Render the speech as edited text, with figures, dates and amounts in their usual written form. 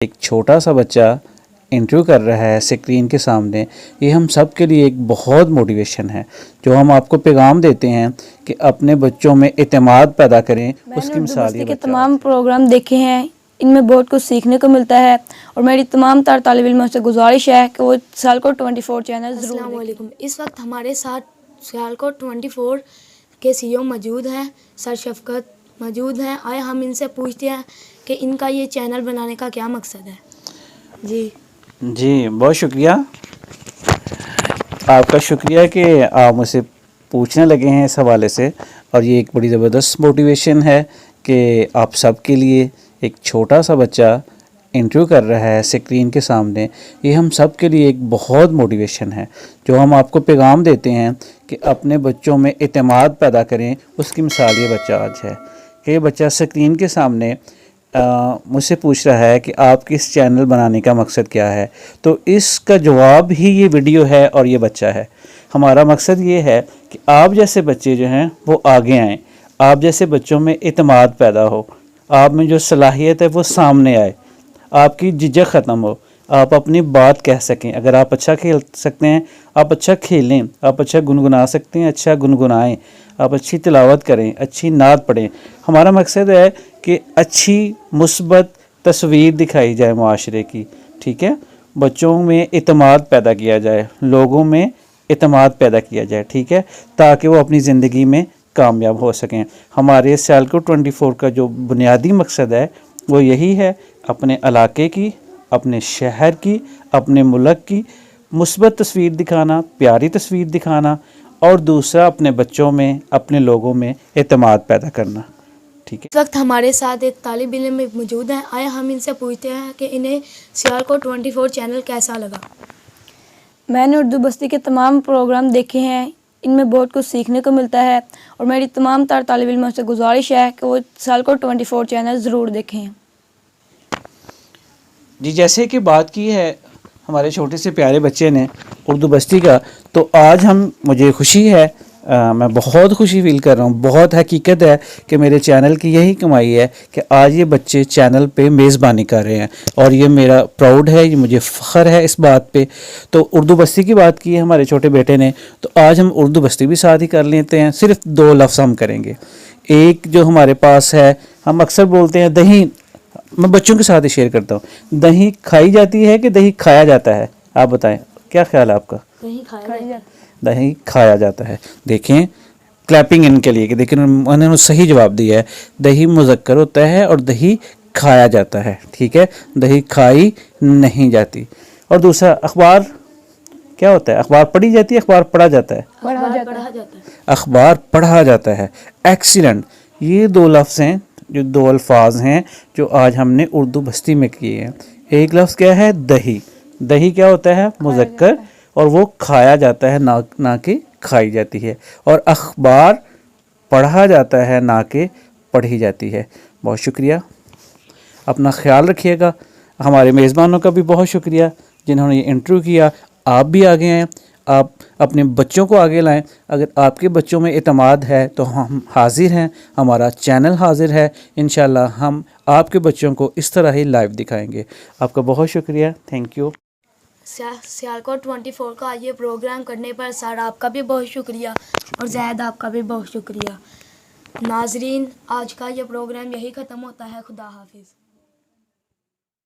ایک چھوٹا سا بچہ انٹرویو کر رہا ہے اسکرین کے سامنے، یہ ہم سب کے لیے ایک بہت موٹیویشن ہے۔ جو ہم آپ کو پیغام دیتے ہیں کہ اپنے بچوں میں اعتماد پیدا کریں، اس کی مثال یہ کے بچہ تمام پروگرام دیکھے ہیں، ان میں بہت کچھ سیکھنے کو ملتا ہے، اور میری تمام طالب علموں سے گزارش ہے کہ وہ سیالکوٹ 24 چینل ضرور دیکھیں۔ السلام علیکم۔ اس وقت ہمارے ساتھ سیالکوٹ 24 کے سی او موجود ہیں، سر شفقت موجود ہیں۔ آئے ہم ان سے پوچھتے ہیں کہ ان کا یہ چینل بنانے کا کیا مقصد ہے۔ جی بہت شکریہ، آپ کا شکریہ کہ آپ مجھ سے پوچھنے لگے ہیں اس حوالے سے، اور یہ ایک بڑی زبردست موٹیویشن ہے کہ آپ سب کے لیے ایک چھوٹا سا بچہ انٹرویو کر رہا ہے اسکرین کے سامنے، یہ ہم سب کے لیے ایک بہت موٹیویشن ہے۔ جو ہم آپ کو پیغام دیتے ہیں کہ اپنے بچوں میں اعتماد پیدا کریں، اس کی مثال یہ بچہ آج ہے کہ یہ بچہ اسکرین کے سامنے مجھ سے پوچھ رہا ہے کہ آپ کی اس چینل بنانے کا مقصد کیا ہے، تو اس کا جواب ہی یہ ویڈیو ہے اور یہ بچہ ہے۔ ہمارا مقصد یہ ہے کہ آپ جیسے بچے جو ہیں وہ آگے آئیں، آپ جیسے بچوں میں اعتماد پیدا ہو، آپ میں جو صلاحیت ہے وہ سامنے آئے، آپ کی جھجک ختم ہو، آپ اپنی بات کہہ سکیں۔ اگر آپ اچھا کھیل سکتے ہیں آپ اچھا کھیلیں، آپ اچھا گنگنا سکتے ہیں اچھا گنگنائیں، آپ اچھی تلاوت کریں، اچھی نعت پڑھیں۔ ہمارا مقصد ہے کہ اچھی مثبت تصویر دکھائی جائے معاشرے کی، ٹھیک ہے، بچوں میں اعتماد پیدا کیا جائے، لوگوں میں اعتماد پیدا کیا جائے، ٹھیک ہے، تاکہ وہ اپنی زندگی میں کامیاب ہو سکیں۔ ہمارے سیالکوٹ 24 کا جو بنیادی مقصد ہے وہ یہی ہے، اپنے علاقے کی، اپنے شہر کی، اپنے ملک کی مثبت تصویر دکھانا، پیاری تصویر دکھانا، اور دوسرا اپنے بچوں میں، اپنے لوگوں میں اعتماد پیدا کرنا، ٹھیک ہے۔ اس وقت ہمارے ساتھ ایک طالب علم موجود ہیں، آئے ہم ان سے پوچھتے ہیں کہ انہیں سیالکوٹ 24 چینل کیسا لگا۔ میں نے اردو بستی کے تمام پروگرام دیکھے ہیں، ان میں بہت کچھ سیکھنے کو ملتا ہے، اور میری تمام طالب علموں سے گزارش ہے کہ وہ سیالکوٹ 24 چینل ضرور دیکھیں۔ جی جیسے کہ بات کی ہے ہمارے چھوٹے سے پیارے بچے نے اردو بستی کا، تو آج مجھے خوشی ہے، میں بہت خوشی فیل کر رہا ہوں، بہت حقیقت ہے کہ میرے چینل کی یہی کمائی ہے کہ آج یہ بچے چینل پہ میزبانی کر رہے ہیں، اور یہ میرا پراؤڈ ہے، یہ مجھے فخر ہے اس بات پہ۔ تو اردو بستی کی بات کی ہے ہمارے چھوٹے بیٹے نے، تو آج ہم اردو بستی بھی ساتھ ہی کر لیتے ہیں۔ صرف 2 لفظ ہم کریں گے۔ ایک جو ہمارے پاس ہے، ہم اکثر بولتے ہیں دہی، میں بچوں کے ساتھ ہی شیئر کرتا ہوں، دہی کھائی جاتی ہے کہ دہی کھایا جاتا ہے؟ آپ بتائیں کیا خیال ہے آپ کا؟ دہی کھایا جاتا ہے۔ دیکھیں کلیپنگ ان کے لیے کہ دیکھیں انہوں نے صحیح جواب دیا ہے، دہی مذکر ہوتا ہے اور دہی کھایا جاتا ہے، ٹھیک ہے، دہی کھائی نہیں جاتی۔ اور دوسرا اخبار کیا ہوتا ہے؟ اخبار پڑھی جاتی ہے، اخبار پڑھا جاتا ہے؟ اخبار پڑھا جاتا ہے۔ ایکسیلنٹ، یہ 2 لفظ ہیں، جو 2 الفاظ ہیں جو آج ہم نے اردو بستی میں کیے ہیں۔ ایک لفظ کیا ہے؟ دہی۔ دہی کیا ہوتا ہے؟ مذکر، اور وہ کھایا جاتا ہے نہ کہ کھائی جاتی ہے۔ اور اخبار پڑھا جاتا ہے نہ کہ پڑھی جاتی ہے۔ بہت شکریہ، اپنا خیال رکھیے گا۔ ہمارے میزبانوں کا بھی بہت شکریہ جنہوں نے یہ انٹرویو کیا۔ آپ بھی آگے آئیں، آپ اپنے بچوں کو آگے لائیں۔ اگر آپ کے بچوں میں اعتماد ہے تو ہم حاضر ہیں، ہمارا چینل حاضر ہے، انشاءاللہ ہم آپ کے بچوں کو اس طرح ہی لائیو دکھائیں گے۔ آپ کا بہت شکریہ، تھینک یو۔ سیالکوٹ 24 کا یہ پروگرام کرنے پر سر آپ کا بھی بہت شکریہ، اور زید آپ کا بھی بہت شکریہ۔ ناظرین، آج کا یہ پروگرام یہی ختم ہوتا ہے۔ خدا حافظ۔